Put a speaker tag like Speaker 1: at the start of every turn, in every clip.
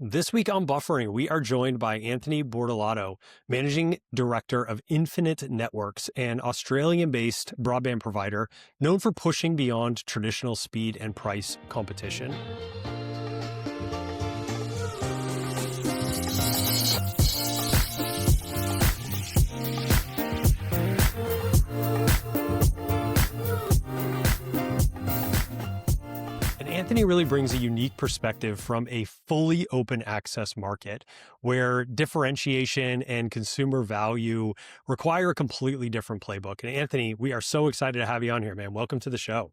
Speaker 1: This week on Buffering, we are joined by Anthony Bortolotto, Managing Director of Infinite Networks, an Australian-based broadband provider known for pushing beyond traditional speed and price competition. Anthony really brings a unique perspective from a fully open access market where differentiation and consumer value require a completely different playbook. And Anthony, we are so excited to have you on here, man. Welcome to the show.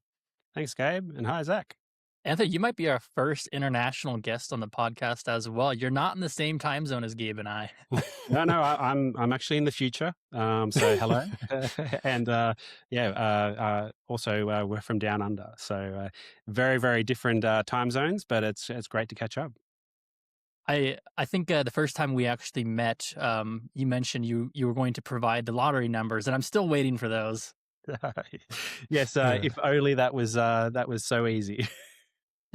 Speaker 2: Thanks, Gabe. And hi, Zack.
Speaker 3: Anthony, you might be our first international guest on the podcast as well. You're not in the same time zone as Gabe and I.
Speaker 2: No, I'm actually in the future. So hello, and also we're from down under. So very, very different time zones, but it's great to catch up.
Speaker 3: I think the first time we actually met, you mentioned you were going to provide the lottery numbers, and I'm still waiting for those.
Speaker 2: Yes, if only that was so easy.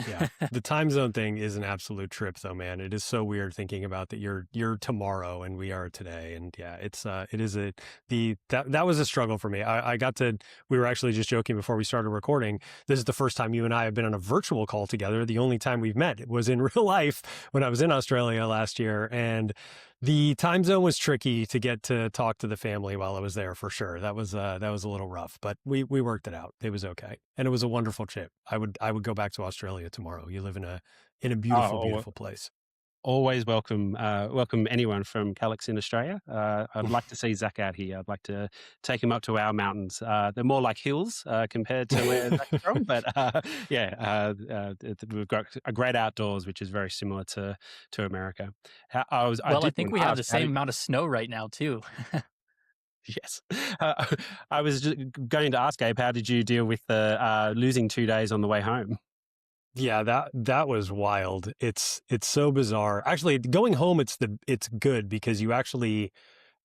Speaker 1: Yeah, the time zone thing is an absolute trip, though, man. It is so weird thinking about that you're tomorrow and we are today, and yeah, that was a struggle for me. We were actually just joking before we started recording. This is the first time you and I have been on a virtual call together. The only time we've met was in real life when I was in Australia last year, and the time zone was tricky to get to talk to the family while I was there, for sure. That was a little rough, but we worked it out. It was okay, and it was a wonderful trip. I would go back to Australia tomorrow. You live in a beautiful place.
Speaker 2: Always welcome anyone from Calix in Australia. I'd like to see Zack out here. I'd like to take him up to our mountains. They're more like hills compared to where Zack's from, but we've got a great outdoors, which is very similar to America.
Speaker 3: I think we have the same amount of snow right now too.
Speaker 2: Yes. I was just going to ask Gabe, how did you deal with losing 2 days on the way home?
Speaker 1: Yeah, that was wild. It's so bizarre. Actually, going home, it's good because I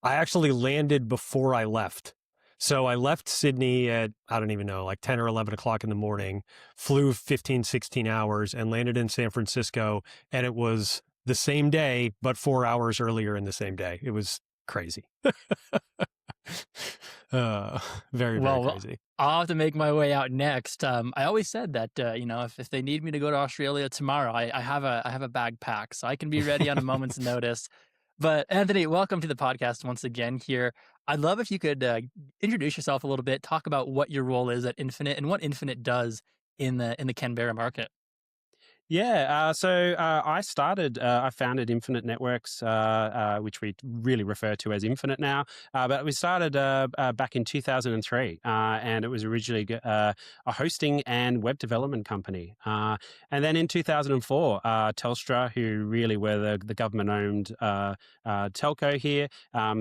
Speaker 1: actually landed before I left. So I left Sydney at, I don't even know, like 10 or 11 o'clock in the morning, flew 15, 16 hours and landed in San Francisco. And it was the same day, but 4 hours earlier in the same day. It was crazy. Very crazy.
Speaker 3: I'll have to make my way out next. I always said that if they need me to go to Australia tomorrow, I have a bag packed, so I can be ready on a moment's notice. But Anthony, welcome to the podcast once again here. I'd love if you could introduce yourself a little bit, talk about what your role is at Infinite and what Infinite does in the Canberra market.
Speaker 2: Yeah, so I founded Infinite Networks, which we really refer to as Infinite now, but we started back in 2003, and it was originally a hosting and web development company. And then in 2004, Telstra, who really were the government-owned telco here,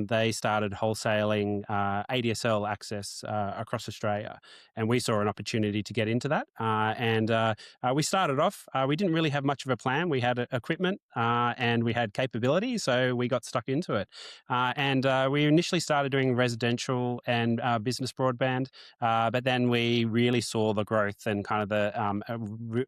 Speaker 2: they started wholesaling ADSL access across Australia, and we saw an opportunity to get into that, and we started off, we didn't really have much of a plan. We had equipment and we had capability, so we got stuck into it. And we initially started doing residential and business broadband, but then we really saw the growth and kind of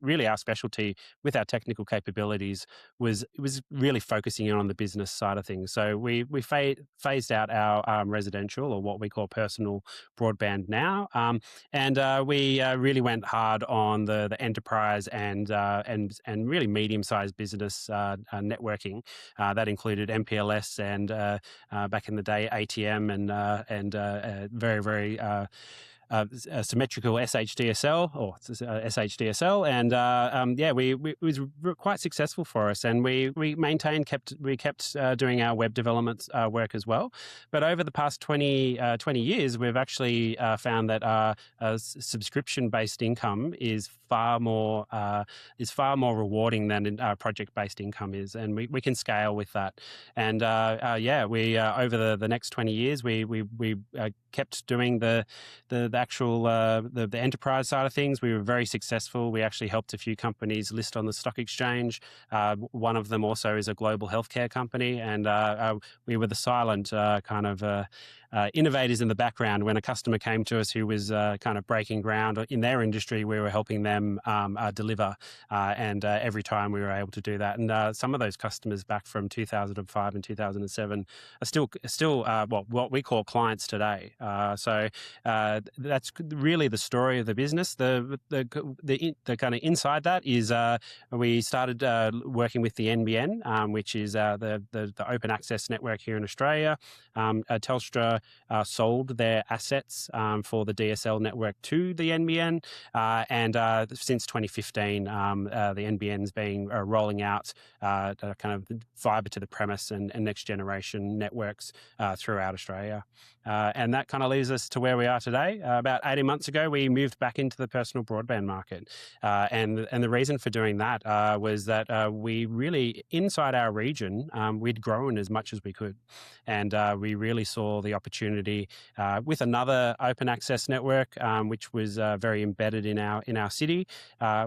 Speaker 2: really our specialty with our technical capabilities was really focusing in on the business side of things. So we phased out our residential, or what we call personal broadband now, and we really went hard on the enterprise and really medium-sized business networking. That included MPLS and back in the day ATM and very, very symmetrical SHDSL or SHDSL, and it was quite successful for us, and we kept doing our web development work as well. But over the past 20 years, we've actually found that subscription-based income is far more rewarding than project-based income is, and we can scale with that. And we over the next 20 years, we kept doing the actual the enterprise side of things. We were very successful. We actually helped a few companies list on the stock exchange. One of them also is a global healthcare company, and we were the silent innovators in the background. When a customer came to us who was kind of breaking ground in their industry, we were helping them deliver. And every time we were able to do that. And some of those customers back from 2005 and 2007 are still what we call clients today. So that's really the story of the business. The kind of inside that is we started working with the NBN, which is the open access network here in Australia. Telstra sold their assets for the DSL network to the NBN, and since 2015, the NBN's been rolling out kind of fibre to the premise and next generation networks throughout Australia. And that kind of leads us to where we are today. About 18 months ago, we moved back into the personal broadband market. And the reason for doing that was that we really, inside our region, we'd grown as much as we could. And we really saw the opportunity with another open access network, which was very embedded in our city.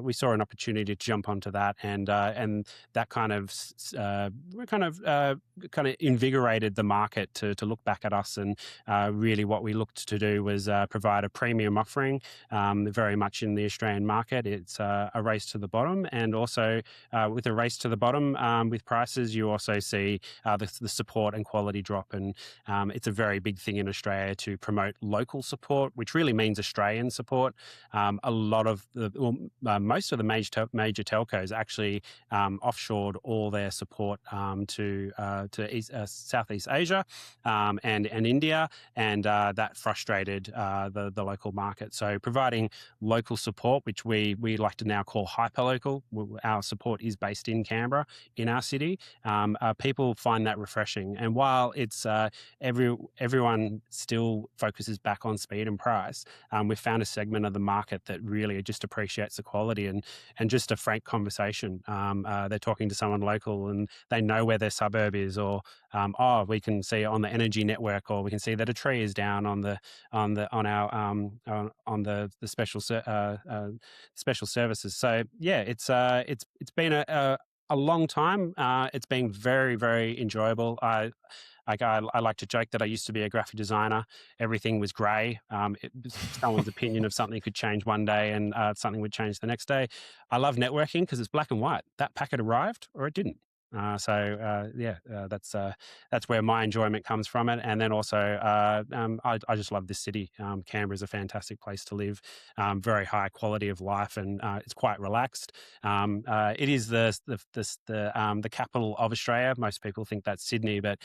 Speaker 2: We saw an opportunity to jump onto that, and that kind of invigorated the market to look back at us. And really, what we looked to do was provide a premium offering, very much in the Australian market. It's a race to the bottom, and also with a race to the bottom with prices, you also see the support and quality drop. And it's a very big thing in Australia to promote local support, which really means Australian support. A lot of most of the major telcos actually offshored all their support to Southeast Asia and India, and that frustrated the local market. So providing local support, which we like to now call hyperlocal, our support is based in Canberra, in our city. People find that refreshing, and while it's everyone still focuses back on speed and price, we've found a segment of the market that really just appreciates the quality and just a frank conversation. They're talking to someone local and they know where their suburb is, or we can see it on the energy network, or we can see that a tree is down on the special services. So yeah, it's been a long time. It's been very, very enjoyable. I like to joke that I used to be a graphic designer. Everything was grey. Someone's opinion of something could change one day, and something would change the next day. I love networking because it's black and white. That packet arrived or it didn't. That's where my enjoyment comes from it. And then also, I just love this city. Canberra is a fantastic place to live. Very high quality of life, and it's quite relaxed. It is the capital of Australia. Most people think that's Sydney, but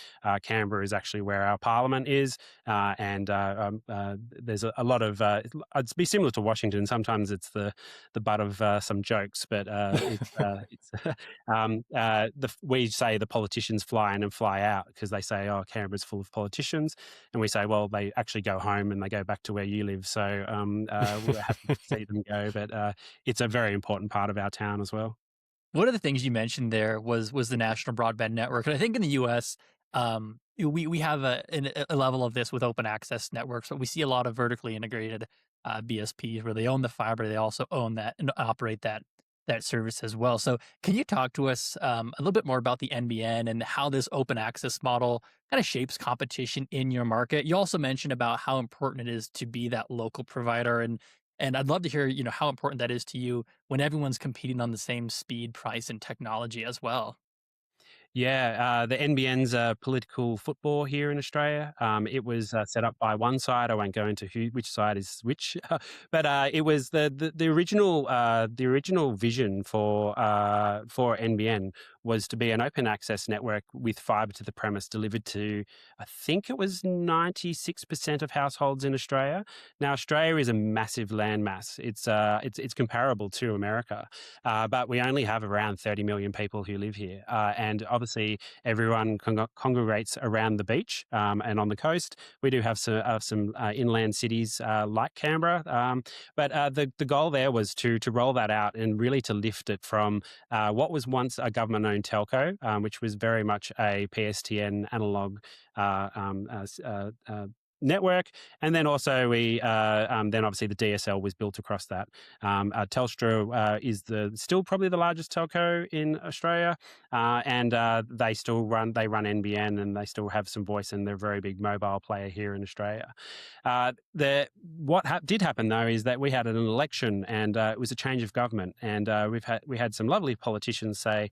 Speaker 2: Canberra is actually where our parliament is. And there's a lot of. It'd be similar to Washington. Sometimes it's the butt of some jokes, but we say the politicians fly in and fly out, because they say, oh, Canberra's full of politicians. And we say, well, they actually go home and they go back to where you live. So we're happy to see them go. But it's a very important part of our town as well.
Speaker 3: One of the things you mentioned there was the national broadband network, and I think in the U.S. We have a level of this with open access networks, but we see a lot of vertically integrated BSPs where they own the fiber, they also own that and operate that service as well. So can you talk to us a little bit more about the NBN and how this open access model kind of shapes competition in your market? You also mentioned about how important it is to be that local provider, and I'd love to hear, how important that is to you when everyone's competing on the same speed, price, and technology as well.
Speaker 2: Yeah, the NBN's political football here in Australia. It was set up by one side. I won't go into which side is which, but it was the original vision for NBN was to be an open access network with fibre to the premise delivered to, I think it was 96% of households in Australia. Now, Australia is a massive landmass. It's comparable to America, but we only have around 30 million people who live here, and obviously everyone congregates around the beach and on the coast. We do have some inland cities like Canberra, but the goal there was to roll that out and really to lift it from what was once a government-owned telco, which was very much a PSTN analog network, and then also then obviously the DSL was built across that. Telstra is still probably the largest telco in Australia, and they run NBN, and they still have some voice, and they're a very big mobile player here in Australia. What did happen though is that we had an election, and it was a change of government, and we had some lovely politicians say,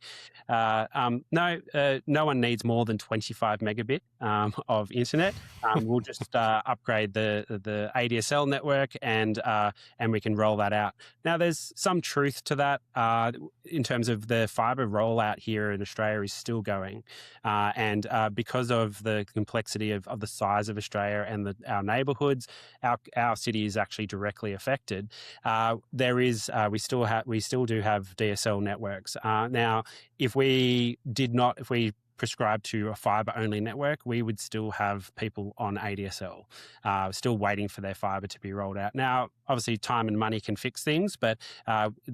Speaker 2: no one needs more than 25 megabit of internet. We'll just upgrade the ADSL network, and we can roll that out. Now, there's some truth to that in terms of the fibre rollout here in Australia is still going, and because of the complexity of the size of Australia and our neighbourhoods, our city is actually directly affected. We still do have DSL networks. Now, if we prescribed to a fibre-only network, we would still have people on ADSL, still waiting for their fibre to be rolled out. Now, obviously, time and money can fix things, but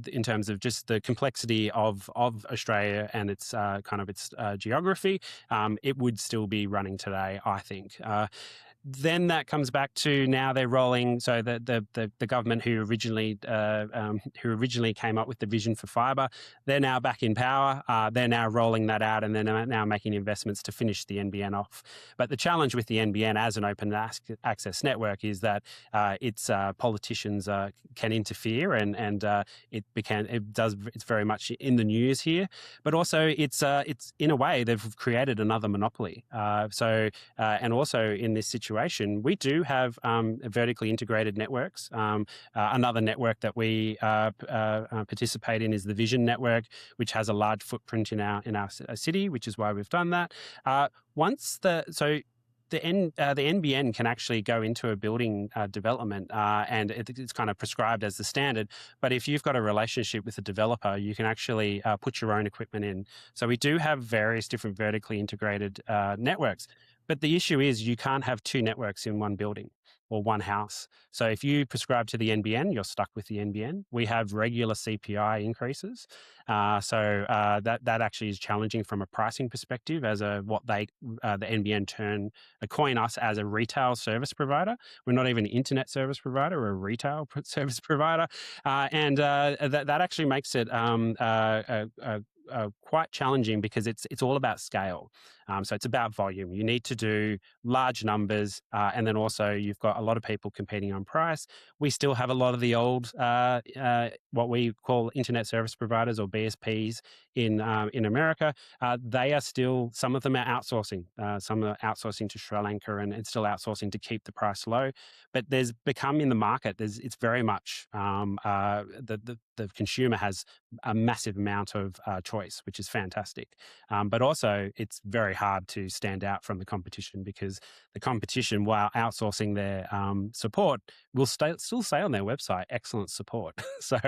Speaker 2: in terms of just the complexity of Australia and its geography, it would still be running today, I think. Then that comes back to now they're rolling. So the government who originally came up with the vision for fibre, they're now back in power. They're now rolling that out, and they're now making investments to finish the NBN off. But the challenge with the NBN as an open access network is that its politicians can interfere, and it's very much in the news here. But also it's in a way they've created another monopoly. And also in this situation, we do have vertically integrated networks. Another network that we participate in is the Vision network, which has a large footprint in our city, which is why we've done that. The NBN can actually go into a building development, and it's kind of prescribed as the standard. But if you've got a relationship with a developer, you can actually put your own equipment in. So we do have various different vertically integrated networks. But the issue is you can't have two networks in one building or one house. So if you prescribe to the NBN, you're stuck with the NBN. We have regular CPI increases. That actually is challenging from a pricing perspective as the NBN coin us as a retail service provider. We're not even an internet service provider, we're a retail service provider. That actually makes it quite challenging because it's all about scale. So it's about volume. You need to do large numbers, and then also you've got a lot of people competing on price. We still have a lot of the old, what we call internet service providers or BSPs in America. They are still, some of them are outsourcing. Some are outsourcing to Sri Lanka, and it's still outsourcing to keep the price low. But there's become in the market, it's very much the consumer has a massive amount of choice, which is fantastic. But also it's very hard to stand out from the competition because the competition, while outsourcing their support, will still say on their website, excellent support. So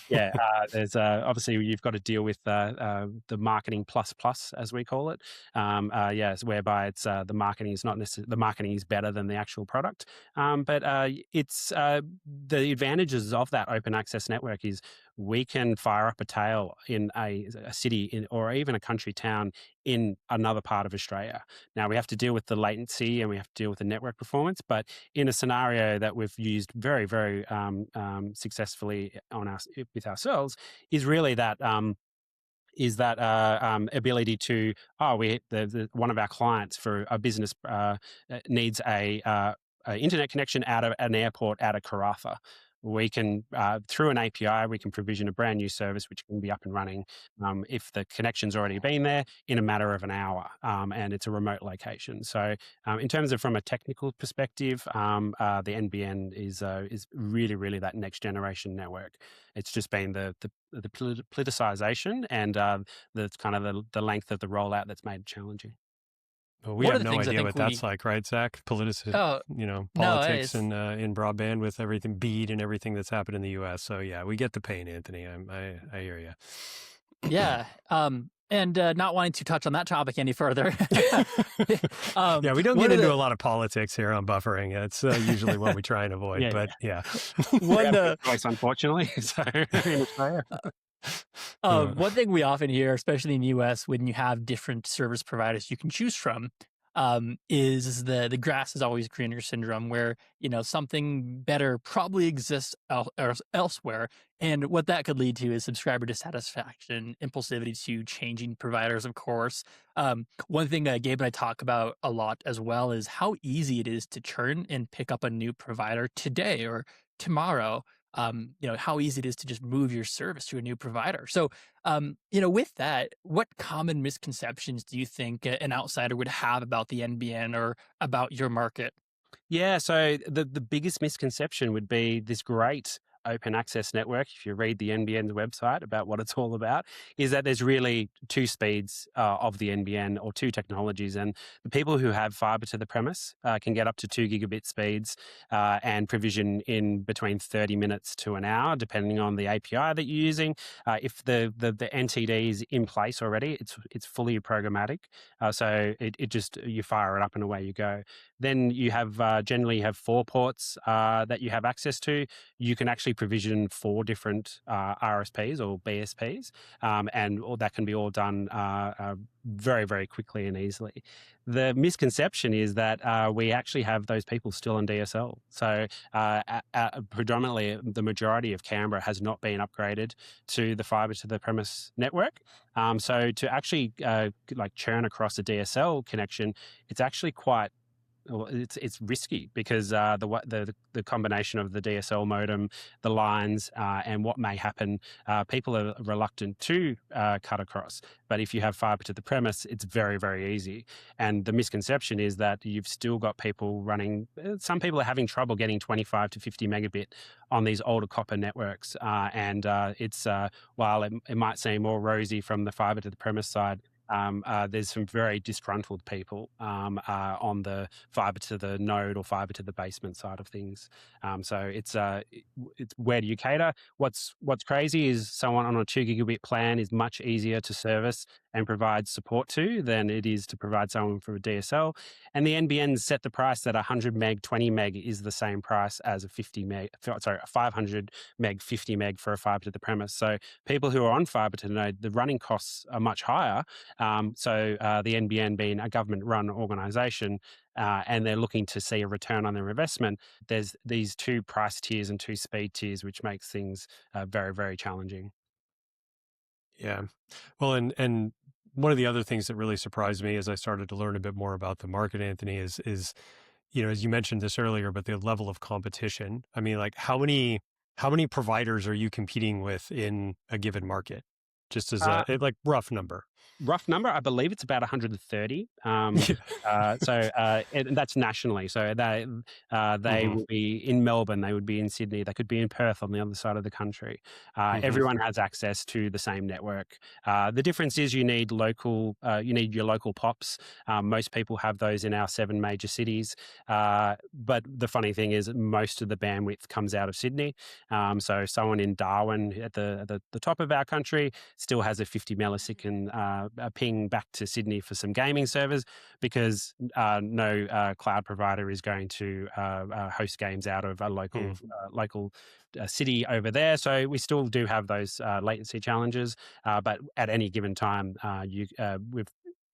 Speaker 2: there's obviously you've got to deal with the marketing plus, as we call it. Whereby it's the marketing is not necessarily, the marketing is better than the actual product. But it's the advantages of that open access network is we can fire up a tail in a city or even a country town in another part of Australia. Now we have to deal with the latency and we have to deal with the network performance, but in a scenario that we've used very, very successfully with ourselves is really that ability to one of our clients for a business needs a internet connection out of an airport out of Karratha. We can, through an API, we can provision a brand new service which can be up and running if the connection's already been there in a matter of an hour, and it's a remote location. So in terms of from a technical perspective, the NBN is really, really that next generation network. It's just been the politicization and the kind of the length of the rollout that's made it challenging.
Speaker 1: Well, we have no idea what that's like, right, Zach? Politics in broadband with everything, BEAD and everything that's happened in the U.S. So yeah, we get the pain, Anthony. I hear you.
Speaker 3: Yeah. And not wanting to touch on that topic any further.
Speaker 1: Yeah, we don't get into a lot of politics here on buffering. It's usually what we try and avoid.
Speaker 2: Choice, unfortunately. So in Australia.
Speaker 3: One thing we often hear, especially in the US, when you have different service providers you can choose from, is the grass is always greener syndrome, where something better probably exists elsewhere, and what that could lead to is subscriber dissatisfaction, impulsivity to changing providers, of course. One thing that Gabe and I talk about a lot as well is how easy it is to churn and pick up a new provider today or tomorrow. How easy it is to just move your service to a new provider. So, with that, what common misconceptions do you think an outsider would have about the NBN or about your market?
Speaker 2: Yeah, so the biggest misconception would be this great open access network, if you read the NBN's website about what it's all about, is that there's really two speeds of the NBN or two technologies. And the people who have fiber to the premise can get up to 2 gigabit speeds and provision in between 30 minutes to an hour, depending on the API that you're using. If the NTD is in place already, it's fully programmatic. So it just, you fire it up and away you go. Then you have generally you have 4 ports that you have access to. You can actually provision 4 different RSPs or BSPs, and all that can be all done very, very quickly and easily. The misconception is that we actually have those people still on DSL. So predominantly, the majority of Canberra has not been upgraded to the fibre to the premise network. So to actually like churn across a DSL connection, it's actually quite, well, it's risky because the combination of the DSL modem, the lines, and what may happen, people are reluctant to cut across. But if you have fibre to the premise, it's very, very easy. And the misconception is that you've still got people running. Some people are having trouble getting 25 to 50 megabit on these older copper networks, and it's while it might seem more rosy from the fibre to the premise side. There's some very disgruntled people on the fibre to the node or fibre to the basement side of things. So it's where do you cater? What's crazy is someone on a 2 gigabit plan is much easier to service and provide support to than it is to provide someone for a DSL. And the NBN set the price that 100 meg, 20 meg is the same price as a 50 meg, sorry, a 500 meg, 50 meg for a fibre to the premise. So people who are on fibre to the node, the running costs are much higher. The NBN being a government-run organisation, and they're looking to see a return on their investment, there's these two price tiers and two speed tiers, which makes things very, very challenging.
Speaker 1: Yeah. Well, and one of the other things that really surprised me as I started to learn a bit more about the market, Anthony, is as you mentioned this earlier, but the level of competition. I mean, like how many providers are you competing with in a given market? Just as
Speaker 2: Uh,
Speaker 1: a like rough number.
Speaker 2: Rough number, I believe it's about 130.
Speaker 1: Yeah.
Speaker 2: And that's nationally. So they
Speaker 1: hmm
Speaker 2: will be in Melbourne, they would be in Sydney, they could be in Perth on the other side of the country.
Speaker 1: hmm
Speaker 2: Everyone has access to the same network. The difference is you need your local pops. Most people have those in our 7 major cities. But the funny thing is, most of the bandwidth comes out of Sydney. So someone in Darwin at the top of our country still has a 50 millisecond a ping back to Sydney for some gaming servers, because no cloud provider is going to host games out of a local city over there. So we still do have those latency challenges, but at any given time,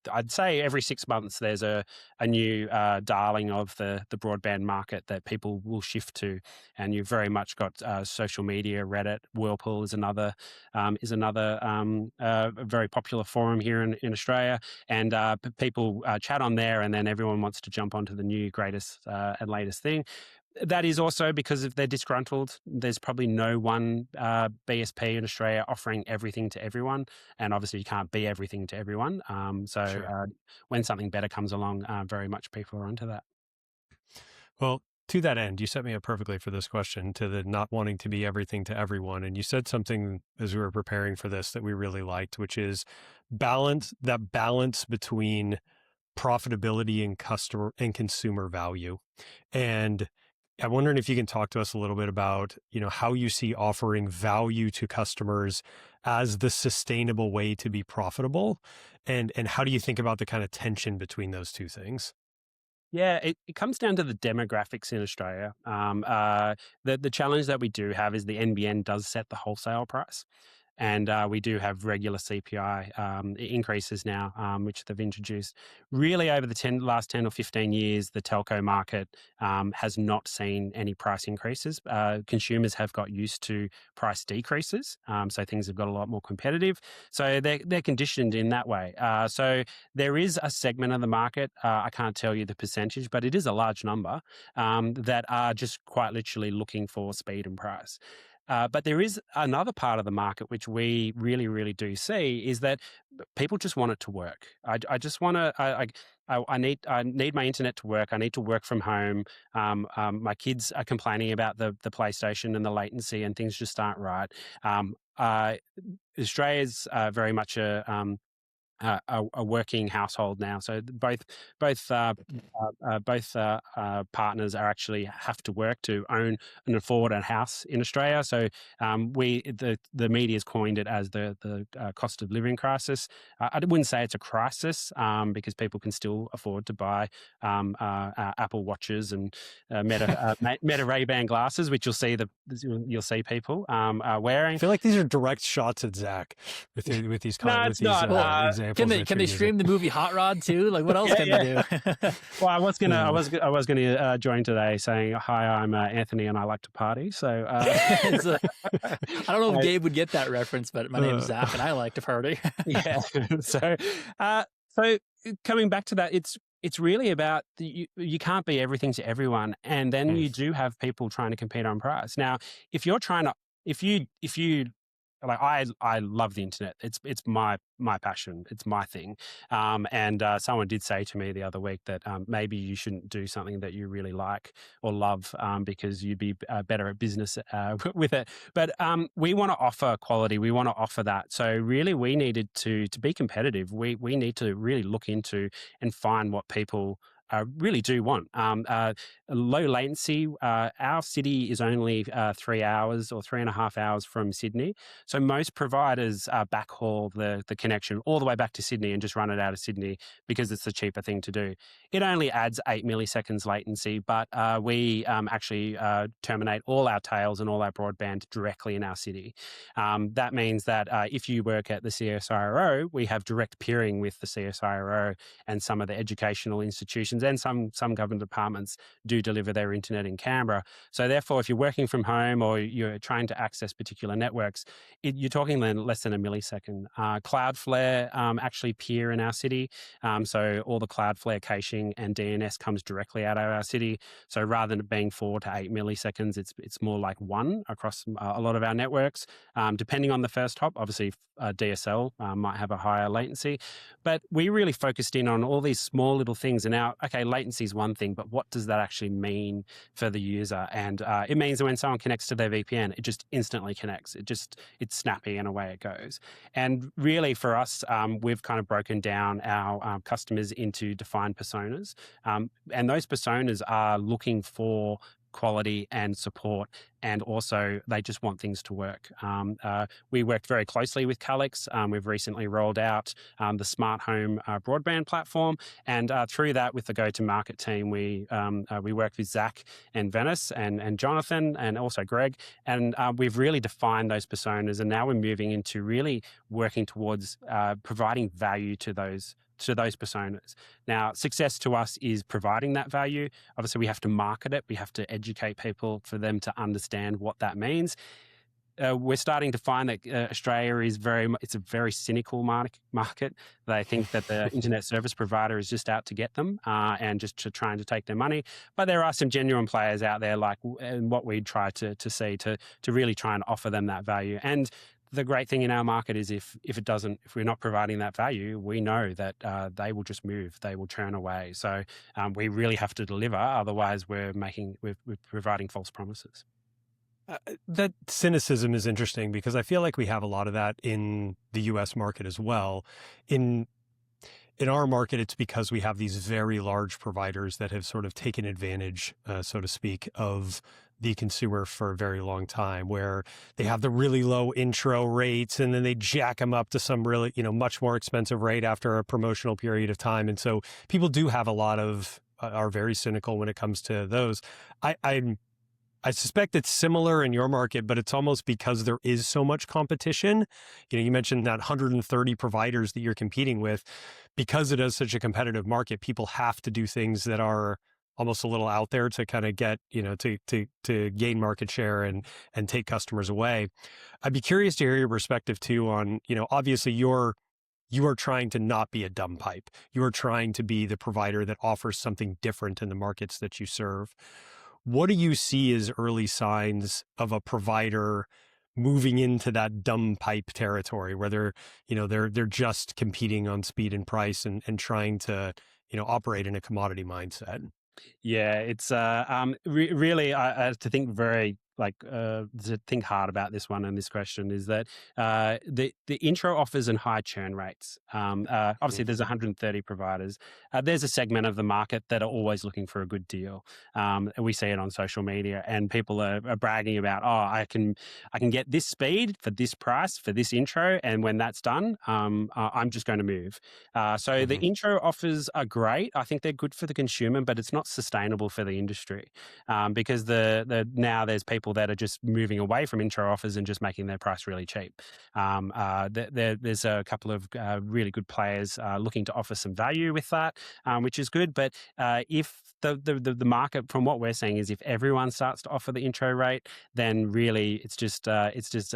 Speaker 2: I'd say every 6 months there's a new darling of the broadband market that people will shift to, and you've very much got social media. Reddit, Whirlpool is another very popular forum here in Australia, and people chat on there, and then everyone wants to jump onto the new greatest and latest thing. That is also because if they're disgruntled, there's probably no one BSP in Australia offering everything to everyone, and obviously you can't be everything to everyone.
Speaker 1: Sure.
Speaker 2: When something better comes along, very much people are onto that.
Speaker 1: Well, to that end, you set me up perfectly for this question, to the not wanting to be everything to everyone. And you said something as we were preparing for this that we really liked, which is balance between profitability and customer and consumer value. And I'm wondering if you can talk to us a little bit about, how you see offering value to customers as the sustainable way to be profitable, and how do you think about the kind of tension between those two things?
Speaker 2: Yeah, it comes down to the demographics in Australia. The challenge that we do have is the NBN does set the wholesale price. And we do have regular CPI increases now, which they've introduced. Really, over the last 10 or 15 years, the telco market has not seen any price increases. Consumers have got used to price decreases, so things have got a lot more competitive. So they're conditioned in that way. So there is a segment of the market, I can't tell you the percentage, but it is a large number that are just quite literally looking for speed and price. But there is another part of the market which we really, really do see is that people just want it to work. I just want to. I need my internet to work. I need to work from home. My kids are complaining about the PlayStation and the latency, and things just aren't right. Australia's very much a working household now. So both partners are actually have to work to own and afford a house in Australia. So the media's coined it as the cost of living crisis. I wouldn't say it's a crisis because people can still afford to buy Apple watches and Meta Ray-Ban glasses, which you'll see people wearing.
Speaker 1: I feel like these are direct shots at Zack with these
Speaker 2: No, it's not.
Speaker 1: examples.
Speaker 3: Can they stream the movie Hot Rod too? Like, what else can they do?
Speaker 2: Well, I was gonna join today saying hi. I'm Anthony, and I like to party. So
Speaker 3: I don't know if Gabe would get that reference, but my name's Zack, and I like to party.
Speaker 2: Yeah. So coming back to that, it's really about you can't be everything to everyone, and then you do have people trying to compete on price. Now, if you're trying to, if you like, I love the internet. It's my passion. It's my thing. And someone did say to me the other week that maybe you shouldn't do something that you really like or love because you'd be better at business with it. But we want to offer quality. We want to offer that. So really, we needed to be competitive. We need to really look into and find what people really do want. Low latency. Our city is only 3 hours or 3.5 hours from Sydney. So most providers backhaul the connection all the way back to Sydney and just run it out of Sydney because it's the cheaper thing to do. It only adds 8 milliseconds latency, but we actually terminate all our tails and all our broadband directly in our city. That means that if you work at the CSIRO, we have direct peering with the CSIRO and some of the educational institutions, and some government departments do deliver their internet in Canberra. So therefore, if you're working from home or you're trying to access particular networks, you're talking then less than a millisecond. Cloudflare actually peer in our city. So all the Cloudflare caching and DNS comes directly out of our city. So rather than it being 4 to 8 milliseconds, it's more like 1 across a lot of our networks. Depending on the first hop, obviously DSL might have a higher latency. But we really focused in on all these small little things. And now, okay, latency is one thing, but what does that actually mean for the user? And it means that when someone connects to their VPN, it just instantly connects. It's snappy and away it goes. And really for us, we've kind of broken down our customers into defined personas. And those personas are looking for quality and support, and also they just want things to work. We worked very closely with Calix. We've recently rolled out the smart home broadband platform, and through that, with the go-to-market team, we worked with Zack and Venice and Jonathan and also Greg, and we've really defined those personas, and now we're moving into really working towards providing value to those personas. Now, success to us is providing that value. Obviously, we have to market it. We have to educate people for them to understand what that means. We're starting to find that Australia is it's a very cynical market. They think that the internet service provider is just out to get them and just trying to take their money. But there are some genuine players out there, like what we try to see to really try and offer them that value. And the great thing in our market is if we're not providing that value, we know that they will just move, they will turn away. So we really have to deliver, otherwise we're providing false promises.
Speaker 1: That cynicism is interesting because I feel like we have a lot of that in the US market as well. In our market, it's because we have these very large providers that have sort of taken advantage, so to speak, of the consumer for a very long time, where they have the really low intro rates and then they jack them up to some really, much more expensive rate after a promotional period of time. And so people do have a lot of, are very cynical when it comes to those. I suspect it's similar in your market, but it's almost because there is so much competition. You mentioned that 130 providers that you're competing with. Because it is such a competitive market, people have to do things that are almost a little out there to kind of get, to gain market share and take customers away. I'd be curious to hear your perspective too on, obviously you are trying to not be a dumb pipe. You are trying to be the provider that offers something different in the markets that you serve. What do you see as early signs of a provider moving into that dumb pipe territory where they're just competing on speed and price and trying to, operate in a commodity mindset?
Speaker 2: Yeah, it's really I have to think very to think hard about this one and this question is that the intro offers and high churn rates. Obviously, there's 130 providers. There's a segment of the market that are always looking for a good deal. And we see it on social media, and people are bragging about, oh, I can get this speed for this price for this intro, and when that's done, I'm just going to move. So the intro offers are great. I think they're good for the consumer, but it's not sustainable for the industry because now there's people that are just moving away from intro offers and just making their price really cheap. There's a couple of really good players looking to offer some value with that, which is good. But if the market, from what we're seeing, is if everyone starts to offer the intro rate, then really it's just
Speaker 1: Yeah, it's just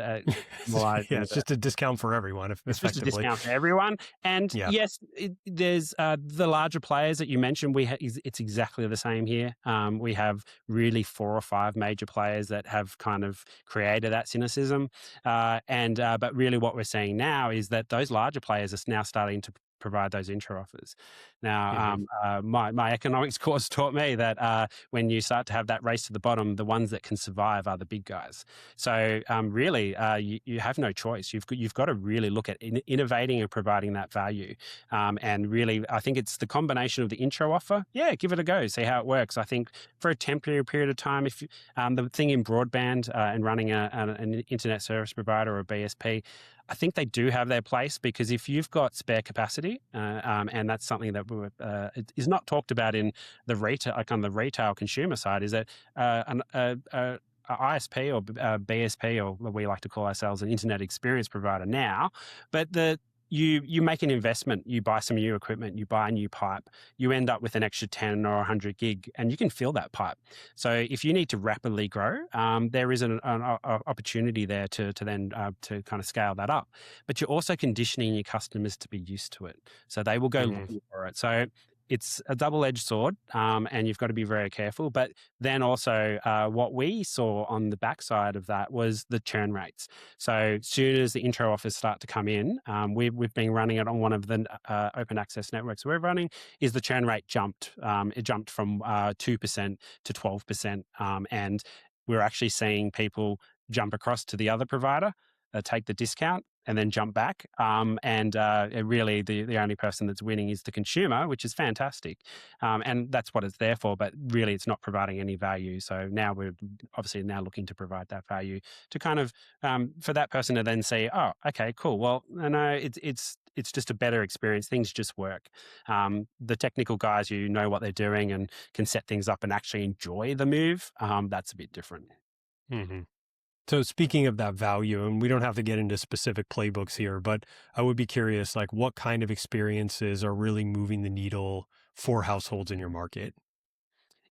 Speaker 1: a discount for everyone,
Speaker 2: it's just a
Speaker 1: effectively.
Speaker 2: discount for everyone. And
Speaker 1: Yeah.
Speaker 2: yes, there's the larger players that you mentioned. It's exactly the same here. We have really 4 or 5 major players that have kind of created that cynicism. But really what we're seeing now is that those larger players are now starting to provide those intro offers. Now, my economics course taught me that when you start to have that race to the bottom, the ones that can survive are the big guys. So really, you have no choice. You've got to really look at innovating and providing that value. And really, I think it's the combination of the intro offer. Yeah, give it a go, see how it works. I think for a temporary period of time, if the thing in broadband and running an internet service provider or a BSP, I think they do have their place, because if you've got spare capacity, and that's something that is not talked about in the retail, like on the retail consumer side, is that a ISP or BSP, or what we like to call ourselves, an internet experience provider now, but you make an investment, you buy some new equipment, you buy a new pipe, you end up with an extra 10 or 100 gig, and you can fill that pipe. So if you need to rapidly grow, there is an opportunity there to then to kind of scale that up. But you're also conditioning your customers to be used to it, so they will go looking for it. So it's a double-edged sword, and you've got to be very careful. But then also what we saw on the backside of that was the churn rates. So as soon as the intro offers start to come in, we've been running it on one of the open access networks we're running, is the churn rate jumped. It jumped from 2% to 12%. And we're actually seeing people jump across to the other provider, take the discount, and then jump back. Really, the only person that's winning is the consumer, which is fantastic. And that's what it's there for. But really, it's not providing any value. So now we're obviously now looking to provide that value to kind of for that person to then say, oh, okay, cool. Well, no, it's just a better experience. Things just work. The technical guys who know what they're doing and can set things up and actually enjoy the move, that's a bit different.
Speaker 1: So speaking of that value, and we don't have to get into specific playbooks here, but I would be curious, like, what kind of experiences are really moving the needle for households in your market?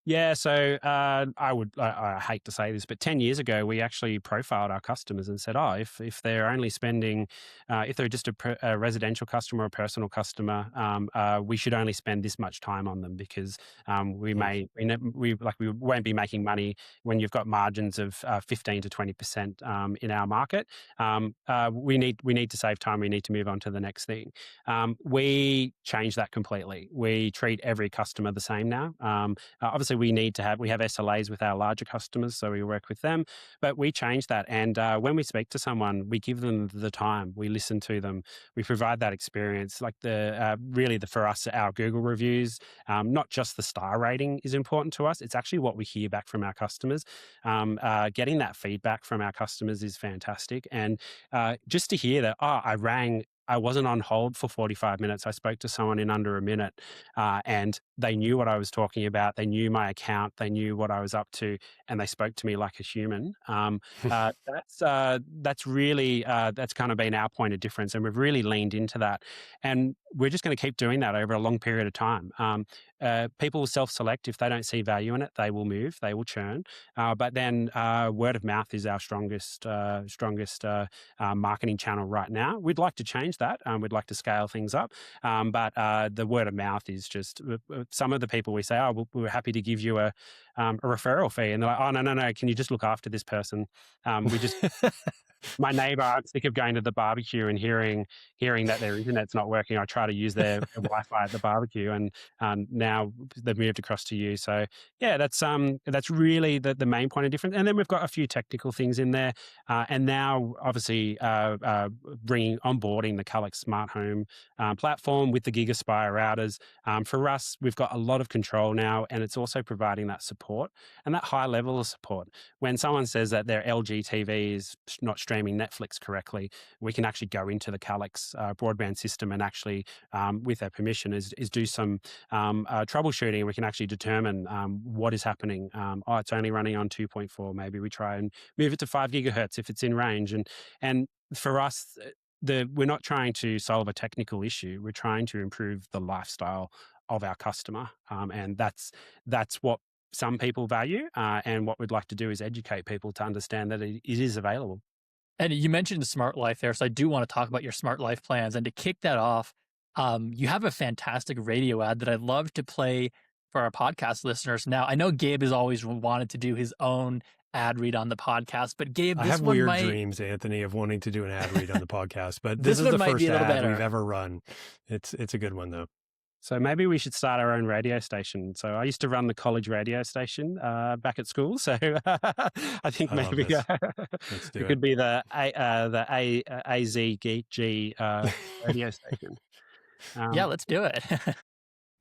Speaker 2: Yeah, so I hate to say this, but 10 years ago, we actually profiled our customers and said, oh, if they're only spending, if they're just a residential customer or a personal customer, we should only spend this much time on them, because we won't be making money when you've got margins of 15 to 20% in our market. We need to save time. We need to move on to the next thing. We changed that completely. We treat every customer the same now. Obviously, we have SLAs with our larger customers, so we work with them, but we change that. And when we speak to someone, we give them the time, we listen to them, we provide that experience. Like for us, our Google reviews, not just the star rating is important to us. It's actually what we hear back from our customers. Getting that feedback from our customers is fantastic. And just to hear that, I rang I wasn't on hold for 45 minutes. I spoke to someone in under a minute, and they knew what I was talking about. They knew my account. They knew what I was up to, and they spoke to me like a human. That's really that's kind of been our point of difference, and we've really leaned into that. And we're just going to keep doing that over a long period of time. People will self-select. If they don't see value in it, they will move, they will churn. But then word of mouth is our strongest marketing channel right now. We'd like to change that. We'd like to scale things up. But the word of mouth is just some of the people we say, oh, we're happy to give you a referral fee. And they're like, oh, no, can you just look after this person? We just... My neighbor, I'm sick of going to the barbecue and hearing that their internet's not working. I try to use their Wi-Fi at the barbecue, and now they've moved across to you. So yeah, that's really the main point of difference. And then we've got a few technical things in there, and now obviously onboarding the Calix Smart Home platform with the GigaSpire routers. For us, we've got a lot of control now, and it's also providing that support and that high level of support. When someone says that their LG TV is not streaming Netflix correctly, we can actually go into the Calix broadband system and actually, with their permission, is do some troubleshooting, and we can actually determine what is happening. It's only running on 2.4. Maybe we try and move it to 5 gigahertz if it's in range. And for us, we're not trying to solve a technical issue. We're trying to improve the lifestyle of our customer, and that's what some people value. And what we'd like to do is educate people to understand that it is available.
Speaker 3: And you mentioned Smart Life there, so I do want to talk about your Smart Life plans. And to kick that off, you have a fantastic radio ad that I'd love to play for our podcast listeners. Now, I know Gabe has always wanted to do his own ad read on the podcast, but Gabe,
Speaker 1: I have weird dreams, Anthony, of wanting to do an ad read on the podcast, but this is the first ad we've ever run. It's a good one, though.
Speaker 2: So maybe we should start our own radio station. So I used to run the college radio station back at school. So I think maybe it could be the AZG radio station.
Speaker 3: Yeah, let's do it.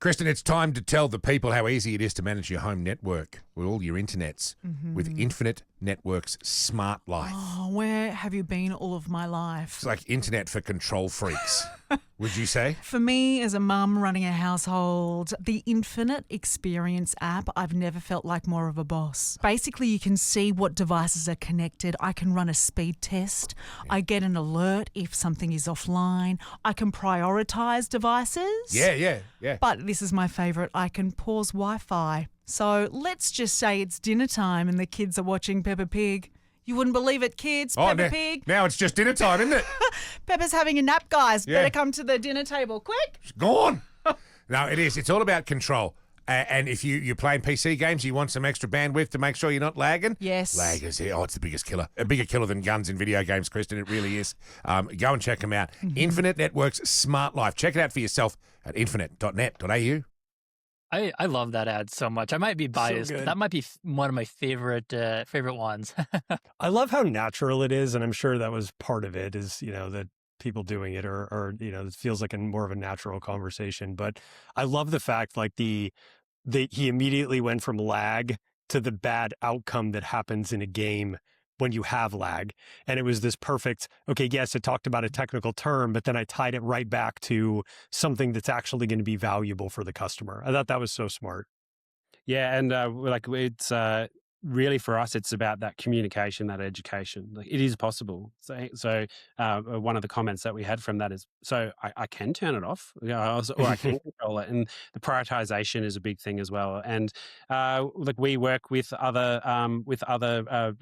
Speaker 4: Kristen, it's time to tell the people how easy it is to manage your home network with all your internets with Infinite Networks Smart Life.
Speaker 5: Oh, where have you been all of my life?
Speaker 4: It's like internet for control freaks, would you say?
Speaker 5: For me, as a mum running a household, the Infinite Experience app, I've never felt like more of a boss. Basically, you can see what devices are connected. I can run a speed test. Yeah. I get an alert if something is offline. I can prioritise devices.
Speaker 4: Yeah.
Speaker 5: But this is my favourite. I can pause Wi-Fi. So let's just say it's dinner time and the kids are watching Peppa Pig. You wouldn't believe it, kids. Peppa Pig.
Speaker 4: Now it's just dinner time, isn't it?
Speaker 5: Peppa's having a nap, guys. Yeah. Better come to the dinner table, quick.
Speaker 4: It's gone. No, it is. It's all about control. And if you're playing PC games, you want some extra bandwidth to make sure you're not lagging.
Speaker 5: Yes.
Speaker 4: Laggers. Oh, it's the biggest killer. A bigger killer than guns in video games, Kristen. It really is. Go and check them out. Infinite Networks Smart Life. Check it out for yourself at infinite.net.au.
Speaker 3: I love that ad so much. I might be biased, but that might be one of my favorite ones.
Speaker 1: I love how natural it is, and I'm sure that was part of it. Is that people doing it, or it feels like more of a natural conversation. But I love the fact he immediately went from lag to the bad outcome that happens in a game when you have lag. And it was this perfect, okay, yes, it talked about a technical term, but then I tied it right back to something that's actually going to be valuable for the customer. I thought that was so smart.
Speaker 2: Yeah, and it's really for us, it's about that communication, that education. Like, it is possible. So one of the comments that we had from that is, so I can turn it off, or I can control it. And the prioritization is a big thing as well. And we work with other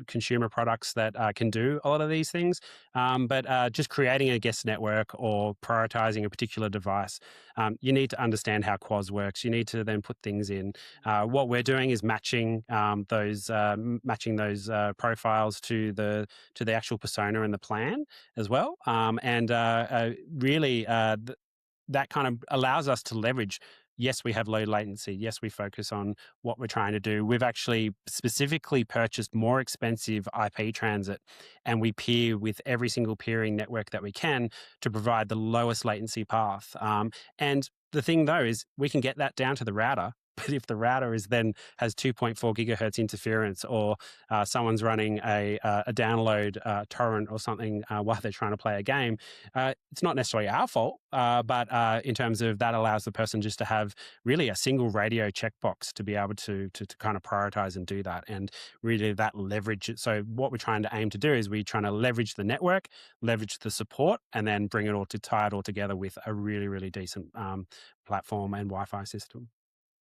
Speaker 2: consumer products that can do a lot of these things. But just creating a guest network or prioritizing a particular device, you need to understand how QoS works. You need to then put things in. What we're doing is matching those profiles to the actual persona and the plan as well. Really, that kind of allows us to leverage. Yes, we have low latency. Yes, we focus on what we're trying to do. We've actually specifically purchased more expensive IP transit, and we peer with every single peering network that we can to provide the lowest latency path. And the thing, though, is we can get that down to the router, But if the router is then has 2.4 gigahertz interference, or someone's running a download torrent or something while they're trying to play a game, it's not necessarily our fault, but in terms of that allows the person just to have really a single radio checkbox to be able to kind of prioritize and do that, and really that leverage. So what we're trying to aim to do is we're trying to leverage the network, leverage the support, and then bring it all to tie it all together with a really, really decent platform and Wi-Fi system.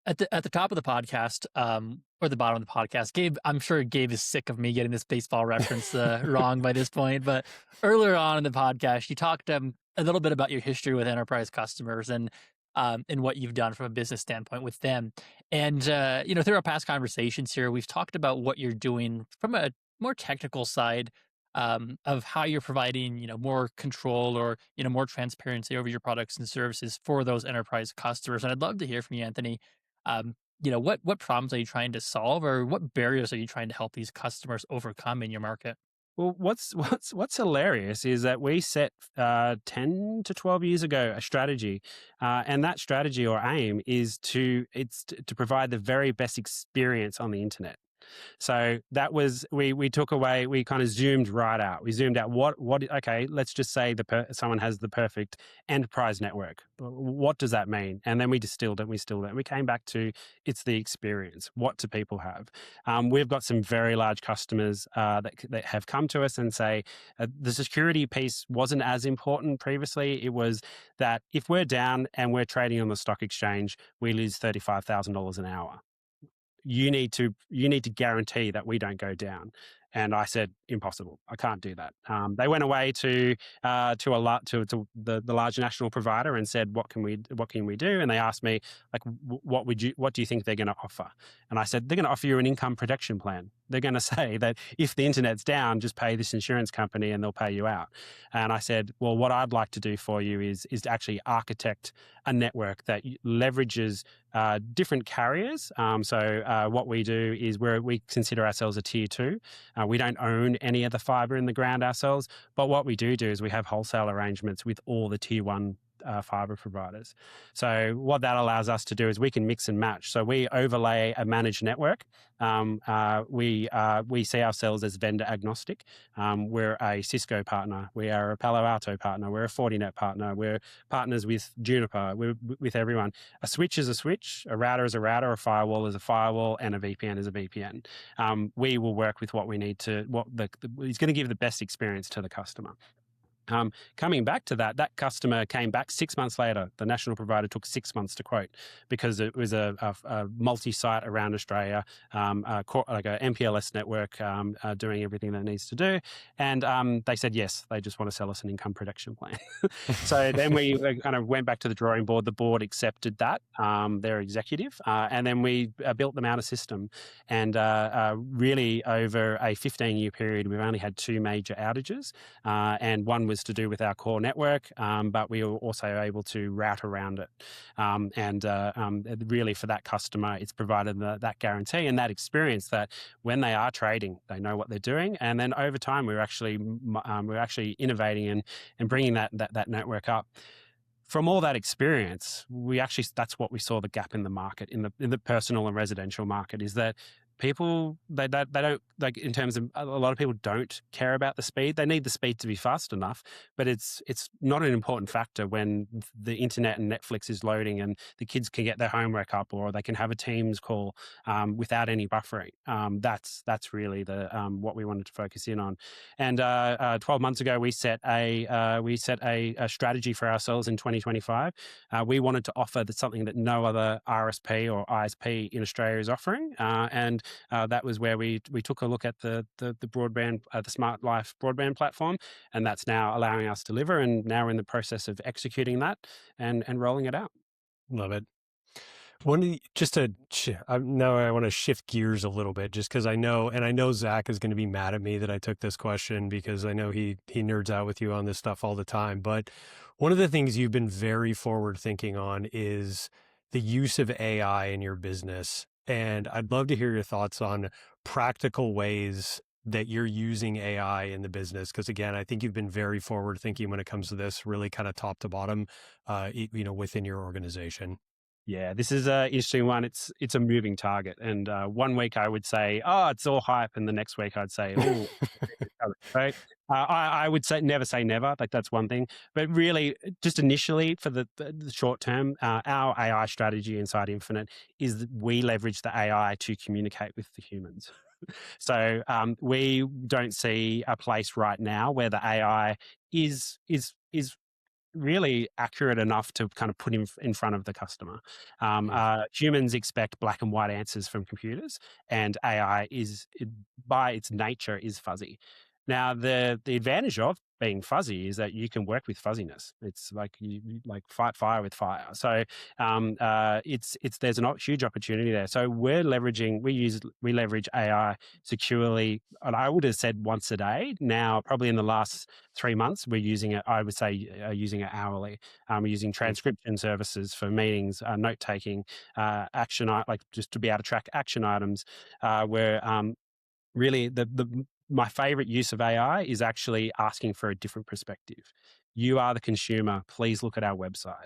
Speaker 3: At the top of the podcast, or the bottom of the podcast, Gabe, I'm sure Gabe is sick of me getting this baseball reference wrong by this point. But earlier on in the podcast, you talked a little bit about your history with enterprise customers and what you've done from a business standpoint with them. And through our past conversations here, we've talked about what you're doing from a more technical side, of how you're providing, more control or, more transparency over your products and services for those enterprise customers. And I'd love to hear from you, Anthony. What problems are you trying to solve, or what barriers are you trying to help these customers overcome in your market?
Speaker 2: Well, what's hilarious is that we set 10 to 12 years ago a strategy, and that strategy or aim is to provide the very best experience on the internet. So that was, we took away, we kind of zoomed right out. We zoomed out okay, let's just say someone has the perfect enterprise network. What does that mean? And then we distilled it, we came back to, it's the experience. What do people have? We've got some very large customers that have come to us and say, the security piece wasn't as important previously. It was that if we're down and we're trading on the stock exchange, we lose $35,000 an hour. You need to guarantee that we don't go down. And I said, impossible. I can't do that. They went away to the large national provider and said, what can we do? And they asked me, like, what do you think they're going to offer? And I said, they're going to offer you an income protection plan. They're going to say that if the internet's down, just pay this insurance company and they'll pay you out. And I said, well, what I'd like to do for you is to actually architect a network that leverages different carriers. So what we do is we consider ourselves a tier 2. We don't own any of the fiber in the ground ourselves, but what we do is we have wholesale arrangements with all the tier 1 fiber providers. So what that allows us to do is we can mix and match. So we overlay a managed network. We see ourselves as vendor agnostic. We're a Cisco partner. We are a Palo Alto partner. We're a Fortinet partner. We're partners with Juniper. We're with everyone. A switch is a switch. A router is a router. A firewall is a firewall, and a VPN is a VPN. We will work with what we need to. It's going to give the best experience to the customer. Coming back to that customer came back 6 months later. The national provider took 6 months to quote because it was a multi-site around Australia, like a MPLS network, doing everything that it needs to do. And they said yes, they just want to sell us an income protection plan. So then we kind of went back to the drawing board. The board accepted that, their executive, and then we built them out a system. And really over a 15-year period, we've only had 2 major outages, and one was to do with our core network, but we were also able to route around it. Really for that customer, it's provided that guarantee and that experience that when they are trading, they know what they're doing. And then over time, we're actually innovating and bringing that network up. From all that experience, that's what we saw the gap in the market, in the personal and residential market, is that people, they don't, like, in terms of, a lot of people don't care about the speed. They need the speed to be fast enough, but it's not an important factor when the internet and Netflix is loading and the kids can get their homework up, or they can have a Teams call without any buffering. That's really what we wanted to focus in on. And 12 months ago, we set a strategy for ourselves in 2025. We wanted to offer something that no other RSP or ISP in Australia is offering, and that was where we took a look at the broadband, the Smart Life broadband platform, and that's now allowing us to deliver. And now we're in the process of executing that and rolling it out.
Speaker 1: Love it. Now I want to shift gears a little bit, just because I know Zack is going to be mad at me that I took this question, because I know he nerds out with you on this stuff all the time. But one of the things you've been very forward thinking on is the use of AI in your business. And I'd love to hear your thoughts on practical ways that you're using AI in the business. Because again, I think you've been very forward thinking when it comes to this, really kind of top to bottom, within your organization.
Speaker 2: Yeah, this is an interesting one. It's a moving target, and 1 week I would say, "Oh, it's all hype," and the next week I'd say, "Oh, right." I would say never. Like that's one thing, but really, just initially for the short term, our AI strategy inside Infinite is that we leverage the AI to communicate with the humans. So we don't see a place right now where the AI is really accurate enough to kind of put in front of the customer. Humans expect black and white answers from computers, and AI by its nature is fuzzy. Now, the advantage of being fuzzy is that you can work with fuzziness. It's like you like fight fire with fire. So it's there's a huge opportunity there. So we leverage AI securely, and I would have said once a day. Now, probably in the last 3 months, we're using it. I would say using it hourly. We're using transcription services for meetings, note taking, like just to be able to track action items. Where really my favorite use of AI is actually asking for a different perspective. You are the consumer. Please look at our website.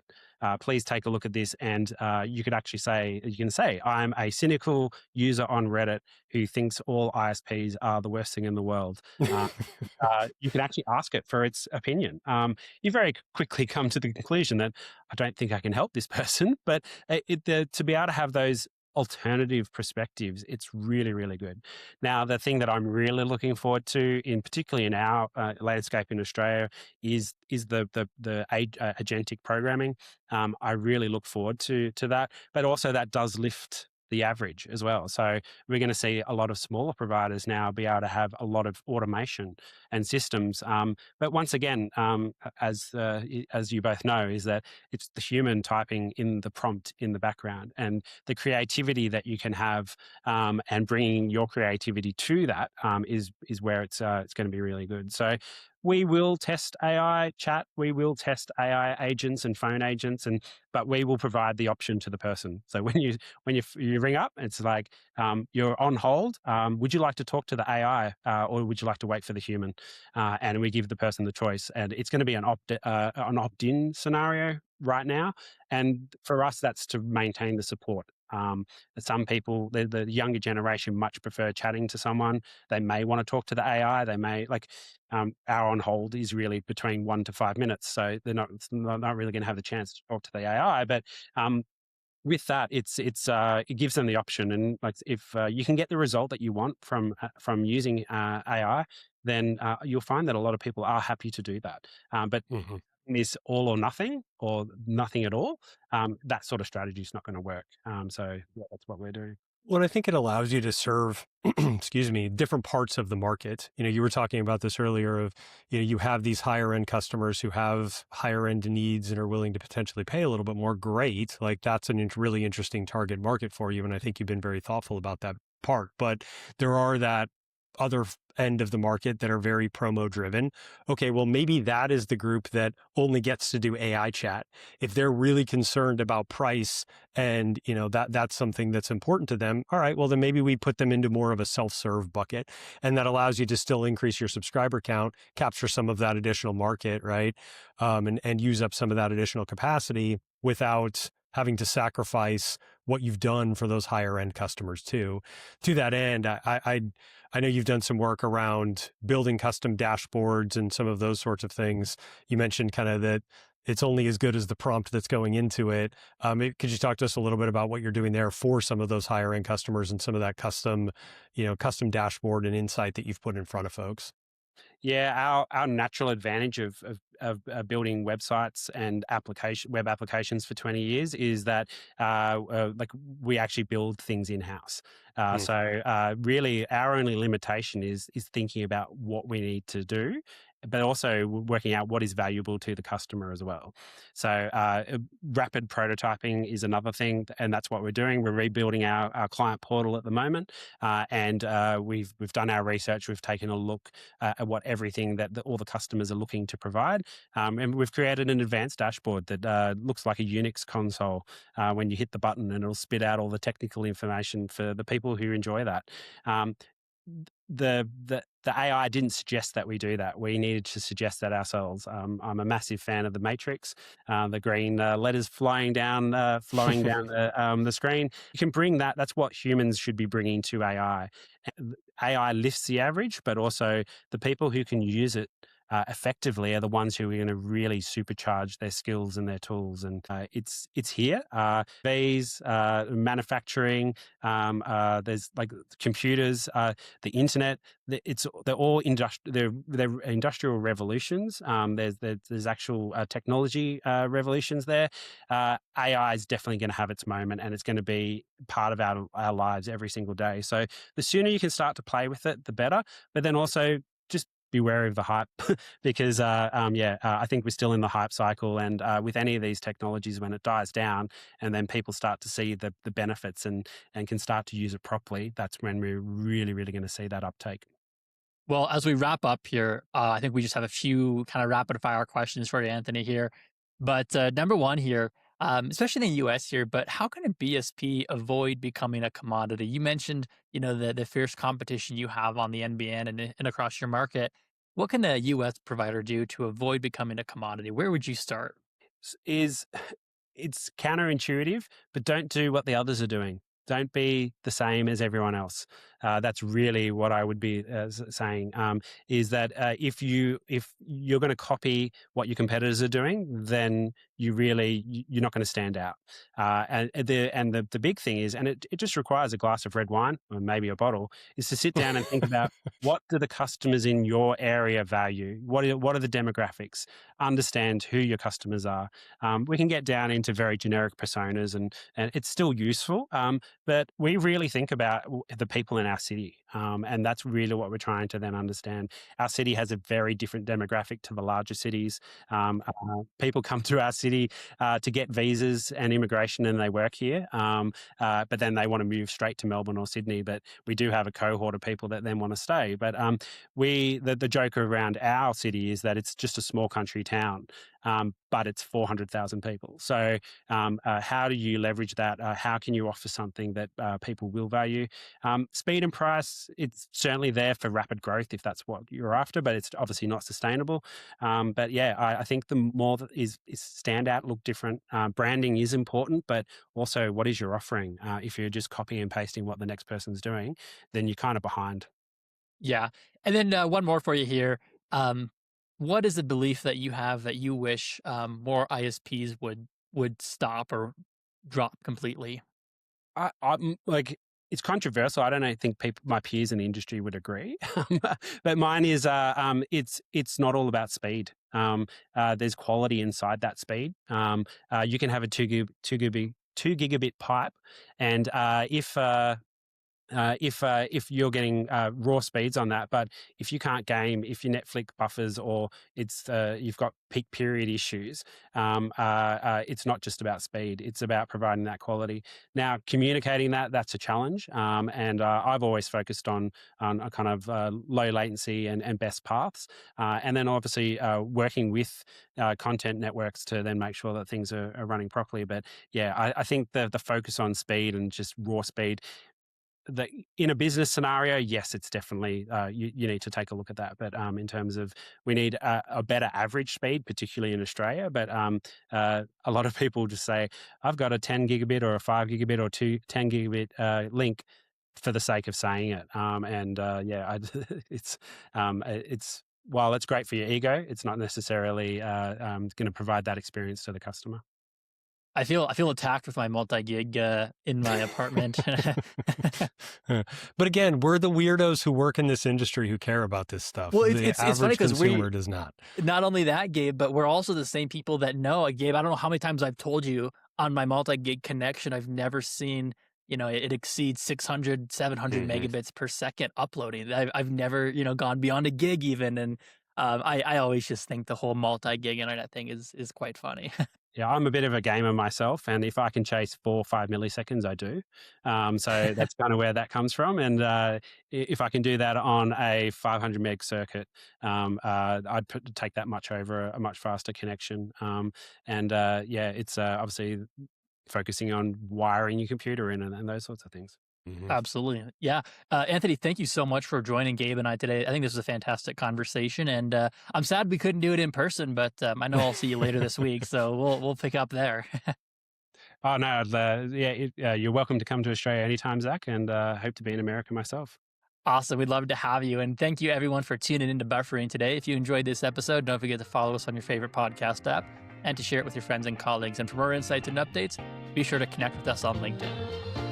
Speaker 2: Please take a look at this. And you can say, I'm a cynical user on Reddit who thinks all ISPs are the worst thing in the world. You can actually ask it for its opinion. You very quickly come to the conclusion that I don't think I can help this person, but to be able to have those alternative perspectives, it's really, really good. Now, the thing that I'm really looking forward to, particularly in our landscape in Australia, is the agentic programming. I really look forward to that, but also that does lift the average as well. So we're going to see a lot of smaller providers now be able to have a lot of automation and systems. But once again, as you both know, is that it's the human typing in the prompt in the background, and the creativity that you can have, and bringing your creativity to that is where it's going to be really good. So we will test AI chat, we will test AI agents and phone agents, but we will provide the option to the person. So when you ring up, it's like you're on hold. Would you like to talk to the AI, or would you like to wait for the human? And we give the person the choice, and it's going to be an opt-in scenario right now. And for us, that's to maintain the support. Some people, the younger generation, much prefer chatting to someone. They may want to talk to the AI. They may our on hold is really between 1 to 5 minutes, so they're not really going to have the chance to talk to the AI. But with that, it gives them the option, and like if you can get the result that you want from using AI, then you'll find that a lot of people are happy to do that. But this all or nothing or nothing at all, that sort of strategy is not going to work. So yeah, that's what we're doing.
Speaker 1: Well, I think it allows you to serve, excuse me, different parts of the market. You were talking about this earlier of, you have these higher end customers who have higher end needs and are willing to potentially pay a little bit more. Great. Like that's a really interesting target market for you. And I think you've been very thoughtful about that part. But there are that other end of the market that are very promo driven. Okay, well, maybe that is the group that only gets to do AI chat. If they're really concerned about price and, that's something that's important to them, all right, well, then maybe we put them into more of a self-serve bucket. And that allows you to still increase your subscriber count, capture some of that additional market, right? And use up some of that additional capacity without having to sacrifice what you've done for those higher end customers too. To that end, I know you've done some work around building custom dashboards and some of those sorts of things. You mentioned kind of that it's only as good as the prompt that's going into it. Could you talk to us a little bit about what you're doing there for some of those higher end customers and some of that custom dashboard and insight that you've put in front of folks?
Speaker 2: Yeah, our natural advantage of building websites and web applications for 20 years is that we actually build things in house. So really, our only limitation is thinking about what we need to do, but also working out what is valuable to the customer as well. So rapid prototyping is another thing, and that's what we're doing. We're rebuilding our client portal at the moment, and we've done our research. We've taken a look at what everything that all the customers are looking to provide, and we've created an advanced dashboard that looks like a Unix console when you hit the button, and it'll spit out all the technical information for the people who enjoy that. the AI didn't suggest that we do that. We needed to suggest that ourselves. I'm a massive fan of the Matrix, the green letters flowing down the screen. You can bring that. That's what humans should be bringing to AI. AI lifts the average, but also the people who can use it effectively are the ones who are going to really supercharge their skills and their tools. And it's here. These manufacturing, there's like computers, the internet. They're all they're industrial revolutions. There's actual technology revolutions there. AI is definitely going to have its moment, and it's going to be part of our lives every single day. So the sooner you can start to play with it, the better. But then also just be wary of the hype because I think we're still in the hype cycle, and with any of these technologies, when it dies down and then people start to see the benefits and can start to use it properly, that's when we're really going to see that uptake.
Speaker 3: Well, as we wrap up here, I think we just have a few kind of rapid fire questions for you, Anthony, here. But number one here, especially in the US here, but how can a BSP avoid becoming a commodity? You mentioned, the fierce competition you have on the NBN and across your market. What can a US provider do to avoid becoming a commodity? Where would you start?
Speaker 2: Is It's counterintuitive, but don't do what the others are doing. Don't be the same as everyone else. That's really what I would be saying. Is that if you're going to copy what your competitors are doing, then you're not going to stand out. And the big thing is, and it just requires a glass of red wine or maybe a bottle, is to sit down and think about what do the customers in your area value. What are the demographics? Understand who your customers are. We can get down into very generic personas, and it's still useful. But we really think about the people in our city, and that's really what we're trying to then understand. Our city has a very different demographic to the larger cities. People come to our city to get visas and immigration, and they work here, but then they want to move straight to Melbourne or Sydney. But we do have a cohort of people that then want to stay. But the joke around our city is that it's just a small country town. But it's 400,000 people. So how do you leverage that? How can you offer something that people will value? Speed and price, it's certainly there for rapid growth if that's what you're after, but it's obviously not sustainable. But yeah, I think the more that is stand out, look different. Branding is important, but also what is your offering? If you're just copying and pasting what the next person's doing, then you're kind of behind.
Speaker 3: Yeah. And then one more for you here. What is the belief that you have that you wish more ISPs would stop or drop completely?
Speaker 2: I'm like, it's controversial. I don't think my peers in the industry would agree, but mine is it's not all about speed. There's quality inside that speed. You can have a 2 gigabit pipe, and if you're getting raw speeds on that, but if you can't game, if your Netflix buffers or it's you've got peak period issues, it's not just about speed; it's about providing that quality. Now, communicating that's a challenge, and I've always focused on a kind of low latency and best paths, and then obviously working with content networks to then make sure that things are running properly. But yeah, I think the focus on speed and just raw speed, in a business scenario, yes, it's definitely you need to take a look at that. But in terms of we need a better average speed, particularly in Australia. But a lot of people just say, I've got a 10 gigabit or a 5 gigabit or 10 gigabit link for the sake of saying it. It's while it's great for your ego, it's not necessarily going to provide that experience to the customer.
Speaker 3: I feel attacked with my multi-gig in my apartment.
Speaker 1: But again, we're the weirdos who work in this industry who care about this stuff.
Speaker 3: Well,
Speaker 1: The
Speaker 3: it's funny
Speaker 1: average
Speaker 3: 'cause
Speaker 1: consumer does not.
Speaker 3: Not only that, Gabe, but we're also the same people that know, Gabe, I don't know how many times I've told you on my multi-gig connection, I've never seen, it exceeds 600, 700 megabits per second uploading. I've never, gone beyond a gig even. And I always just think the whole multi-gig internet thing is quite funny.
Speaker 2: Yeah, I'm a bit of a gamer myself, and if I can chase 4 or 5 milliseconds, I do. So that's kind of where that comes from. And if I can do that on a 500 meg circuit, I'd take that much over a much faster connection. It's obviously focusing on wiring your computer in and those sorts of things.
Speaker 3: Absolutely. Yeah. Anthony, thank you so much for joining Gabe and I today. I think this was a fantastic conversation, and I'm sad we couldn't do it in person, but I know I'll see you later this week, so we'll pick up there.
Speaker 2: Oh no, you're welcome to come to Australia anytime, Zach, and hope to be in America myself.
Speaker 3: Awesome. We'd love to have you. And thank you, everyone, for tuning into Buffering today. If you enjoyed this episode, don't forget to follow us on your favorite podcast app and to share it with your friends and colleagues. And for more insights and updates, be sure to connect with us on LinkedIn.